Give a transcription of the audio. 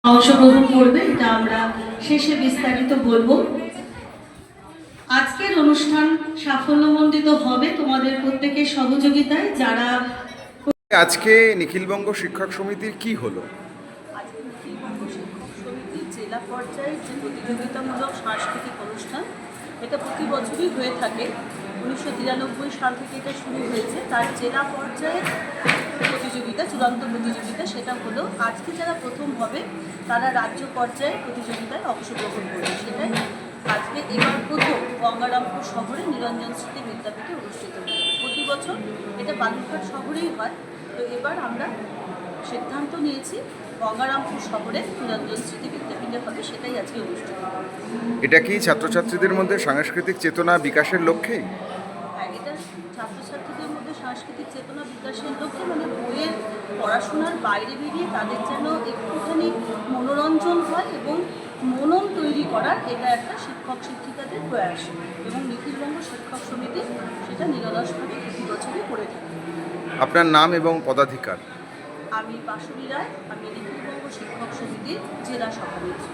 অংশগ্রহণ করবে, এটা আমরা শেষে বিস্তারিত বলবো। আজকের অনুষ্ঠান সাফল্যমণ্ডিত হবে তোমাদের প্রত্যেকের সহযোগিতায়। যারা আজকে নিখিলবঙ্গ শিক্ষক সমিতির কি হলো? আজকে নিখিলবঙ্গ শিক্ষক সমিতির জেলা পর্যায়ে যে প্রতিযোগিতামূলক সাংস্কৃতিক অনুষ্ঠান, এটা প্রতি বছরই হয়ে থাকে। 1993 সাল থেকে এটা শুরু হয়েছে। তার জেলা পর্যায়ে প্রতিযোগিতা, চূড়ান্ত প্রতিযোগিতা, সেটা হলো আজকে যারা প্রথম হবে তারা রাজ্য পর্যায়ে প্রতিযোগিতায় অংশগ্রহণ করবে। সেটাই আজকে এবার প্রথম গঙ্গারামপুর শহরে নিরঞ্জন স্মৃতি বিদ্যাপীঠে অনুষ্ঠিত হবে। প্রতি বছর এটা বালুরঘাট শহরেই হয়, তো এবার আমরা সিদ্ধান্ত নিয়েছি গঙ্গারামপুর শহরে নিরঞ্জন স্মৃতি বিদ্যাপীঠে হবে, সেটাই আজকে অনুষ্ঠিত হবে। এটা কি ছাত্রছাত্রীদের মধ্যে সাংস্কৃতিক চেতনা বিকাশের লক্ষ্যেই? হ্যাঁ, এটা ছাত্রছাত্রীদের মধ্যে সাংস্কৃতিক চেতনা বিকাশের লক্ষ্যে, মানে বইয়ের পড়াশোনার বাইরে বেরিয়ে তাদের যেন একটুখানি মনোরঞ্জন হয় এবং মনন তৈরি করার, এটা একটা শিক্ষক শিক্ষিকাদের প্রয়াস এবং নিখিলবঙ্গ শিক্ষক সমিতি সেটা নিরলসভাবে প্রতি বছরই করে থাকে। আপনার নাম এবং পদাধিকার? আমি বাসুরী রায়, আমি নিখিলবঙ্গ শিক্ষক সমিতির জেলা সভাপতি।